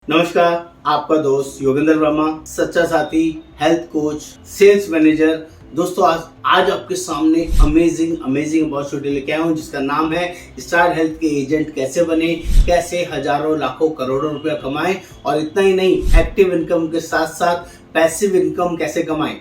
नमस्कार, आपका दोस्त योगेंद्र वर्मा, सच्चा साथी, हेल्थ कोच, सेल्स मैनेजर। दोस्तों आज आपके सामने अमेजिंग अपॉर्चुनिटी लेके आया हूँ जिसका नाम है स्टार हेल्थ के एजेंट कैसे बने, कैसे हजारों लाखों करोड़ों रुपया कमाएं और इतना ही नहीं, एक्टिव इनकम के साथ साथ पैसिव इनकम कैसे कमाएं।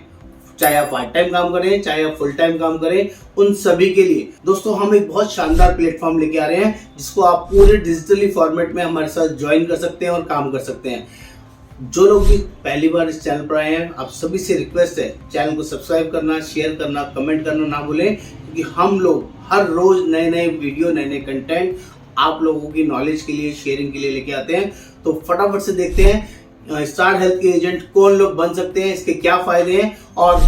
चाहे आप पार्ट टाइम काम करें, चाहे आप फुल टाइम काम करें, उन सभी के लिए दोस्तों हम एक बहुत शानदार प्लेटफॉर्म लेके आ रहे हैं जिसको आप पूरे डिजिटली फॉर्मेट में हमारे साथ ज्वाइन कर सकते हैं और काम कर सकते हैं। जो लोग भी पहली बार इस चैनल पर आए हैं, आप सभी से रिक्वेस्ट है चैनल को सब्सक्राइब करना, शेयर करना, कमेंट करना ना भूलें, क्योंकि हम लोग हर रोज नए वीडियो, नए कंटेंट आप लोगों की नॉलेज के लिए, शेयरिंग के लिए लेके आते हैं। तो फटाफट से देखते हैं स्टार हेल्थ के एजेंट कौन लोग बन सकते हैं, इसके क्या फायदे हैं और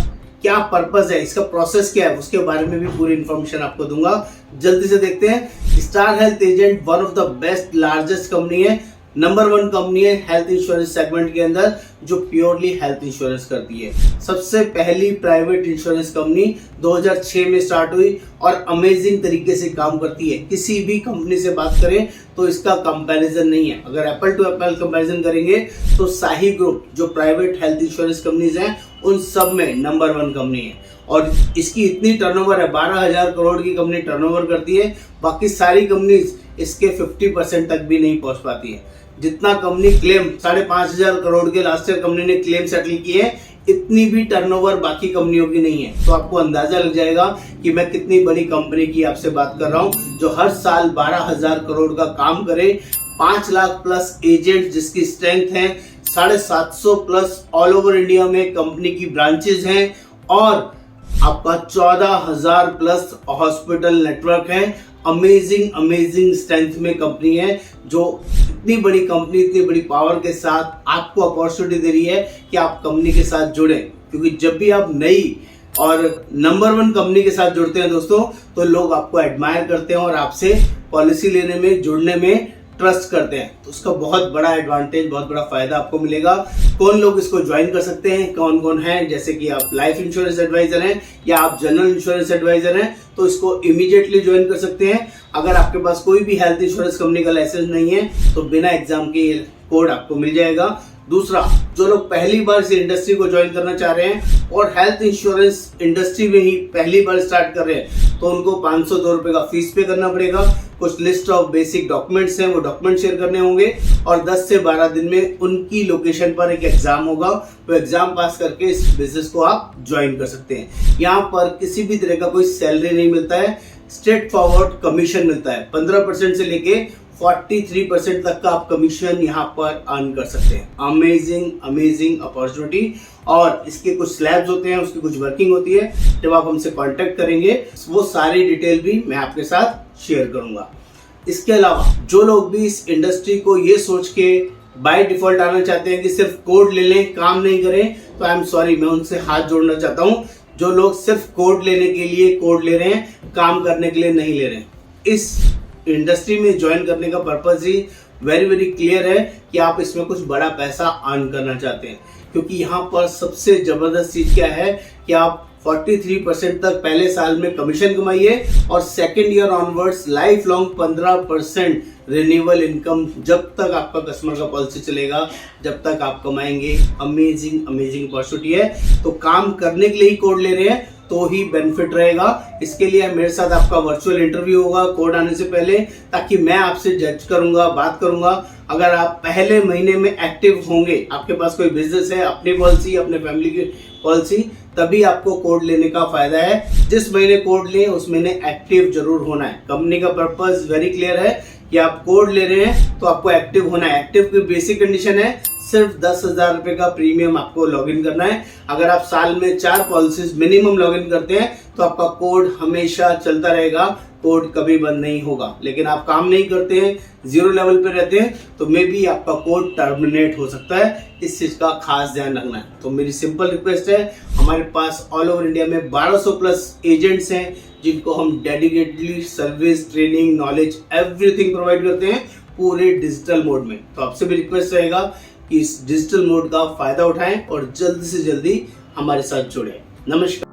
क्या पर्पस है, इसका प्रोसेस क्या है, उसके बारे में भी पूरी इंफॉर्मेशन आपको दूंगा। जल्दी से देखते हैं। Star health agent one of the best largest company है, नंबर 1 कंपनी है हेल्थ इंश्योरेंस सेगमेंट के अंदर जो प्योरली हेल्थ इंश्योरेंस करती है। सबसे पहली प्राइवेट इंश्योरेंस कंपनी 2006 में स्टार्ट हुई और अमेजिंग तरीके से काम करती है। किसी भी कंपनी से बात करें तो इसका कंपैरिजन नहीं है। अगर एप्पल टू एप्पल कंपैरिजन करेंगे तो साही ग्रुप जो प्राइवेट हेल्थ इंश्योरेंस कंपनीज हैं उन सब में नंबर 1 कंपनी है और इसकी इतनी टर्नओवर है, 12,000 करोड़ की कंपनी टर्नओवर करती है। बाकी सारी कंपनीज इसके 50% तक भी नहीं पहुंच पाती है। जितना कंपनी क्लेम 5,500 करोड़ के लास्ट ईयर कंपनी ने क्लेम सेटल किए, इतनी भी टर्नओवर बाकी कंपनियों की नहीं है। तो आपको अंदाजा लग जाएगा कि मैं कितनी बड़ी कंपनी की आपसे बात कर रहा हूं जो हर साल 12,000 करोड़ का काम करे, 5 लाख प्लस एजेंट जिसकी स्ट्रेंथ है, 750 प्लस ऑल ओवर इंडिया में कंपनी की ब्रांचेस हैं और आपका 14,000 प्लस हॉस्पिटल नेटवर्क है। अमेजिंग स्ट्रेंथ में कंपनी है जो इतनी बड़ी कंपनी, इतनी बड़ी पावर के साथ आपको अपॉर्चुनिटी दे रही है कि आप कंपनी के साथ जुड़ें। क्योंकि जब भी आप नई और नंबर 1 कंपनी के साथ जुड़ते हैं दोस्तों, तो लोग आपको एडमायर करते हैं और आपसे पॉलिसी लेने में, जुड़ने में ट्रस्ट करते हैं। तो उसका बहुत बड़ा एडवांटेज, बहुत बड़ा फायदा आपको मिलेगा। कौन लोग इसको ज्वाइन कर सकते हैं, कौन कौन है, जैसे कि आप लाइफ इंश्योरेंस एडवाइजर हैं या आप जनरल इंश्योरेंस एडवाइजर हैं तो इसको इमीडिएटली ज्वाइन कर सकते हैं। अगर आपके पास कोई भी हेल्थ इंश्योरेंस कंपनी का लाइसेंस नहीं है तो बिना एग्जाम के कोड आपको मिल जाएगा। दूसरा, जो लोग पहली बार इस इंडस्ट्री को ज्वाइन करना चाह रहे हैं और हेल्थ इंश्योरेंस इंडस्ट्री में ही पहली बार स्टार्ट कर रहे हैं तो उनको 502 रुपए का फीस पे करना पड़ेगा। कुछ लिस्ट ऑफ बेसिक डॉक्यूमेंट्स हैं, वो डॉक्यूमेंट शेयर करने होंगे और 10 से 12 दिन में उनकी लोकेशन पर एक एग्जाम होगा। वो एग्जाम पास करके इस बिजनेस को आप ज्वाइन कर सकते हैं। यहाँ पर किसी भी तरह का कोई सैलरी नहीं मिलता है, स्ट्रेट फॉरवर्ड कमीशन मिलता है। 15% से लेके 43% तक का आप कमीशन यहाँ पर अर्न कर सकते हैं। Amazing opportunity. और इसके कुछ स्लैब्स होते हैं, उसकी कुछ वर्किंग होती है। जब आप हमसे कांटेक्ट करेंगे वो सारी डिटेल भी मैं आपके साथ शेयर करूंगा। इसके अलावा जो लोग भी इस इंडस्ट्री को ये सोच के बाय डिफॉल्ट आना चाहते हैं कि सिर्फ कोड ले लें, काम नहीं करें, तो आई एम सॉरी, मैं उनसे हाथ जोड़ना चाहता हूँ। जो लोग सिर्फ कोड लेने के लिए कोड ले रहे हैं, काम करने के लिए नहीं ले रहे हैं, इस इंडस्ट्री में ज्वाइन करने का पर्पस ही वेरी क्लियर है कि आप इसमें कुछ बड़ा पैसा अर्न करना चाहते हैं। क्योंकि यहाँ पर सबसे जबरदस्त चीज क्या है कि आप 43% तक पहले साल में कमीशन कमाइए और second year onwards life long 15% renewal income जब तक आपका कस्टमर का पॉलिसी चलेगा, जब तक आप कमाएंगे। अमेजिंग अपॉर्चुनिटी है। तो काम करने के लिए ही कोड ले रहे हैं तो ही बेनिफिट रहेगा। इसके लिए मेरे साथ आपका वर्चुअल इंटरव्यू होगा कोड आने से पहले, ताकि मैं आपसे जज करूंगा, बात करूंगा। अगर आप पहले महीने में एक्टिव होंगे, आपके पास कोई बिजनेस है, अपनी पॉलिसी, अपने फैमिली की पॉलिसी, तभी आपको कोड लेने का फायदा है। जिस महीने कोड लें उस महीने एक्टिव जरूर होना है। कंपनी का पर्पस वेरी क्लियर है कि आप कोड ले रहे हैं तो आपको एक्टिव होना है। एक्टिव की बेसिक कंडीशन है सिर्फ 10,000 रुपए का प्रीमियम आपको लॉगिन करना है। अगर आप साल में 4 पॉलिसीज मिनिमम लॉगिन करते हैं तो आपका कोड हमेशा चलता रहेगा, कोड कभी बंद नहीं होगा। लेकिन आप काम नहीं करते हैं, 0 लेवल पे रहते हैं, तो मे बी आपका कोड टर्मिनेट हो सकता है। इस चीज का खास ध्यान रखना है। तो मेरी सिंपल रिक्वेस्ट है, हमारे पास ऑल ओवर इंडिया में 1200 प्लस एजेंट्स हैं जिनको हम dedicatedly service, training, knowledge, everything provide करते हैं पूरे डिजिटल मोड में। तो आपसे भी रिक्वेस्ट रहेगा कि इस डिजिटल मोड का फायदा उठाएं और जल्दी से जल्दी हमारे साथ जुड़ें। नमस्कार।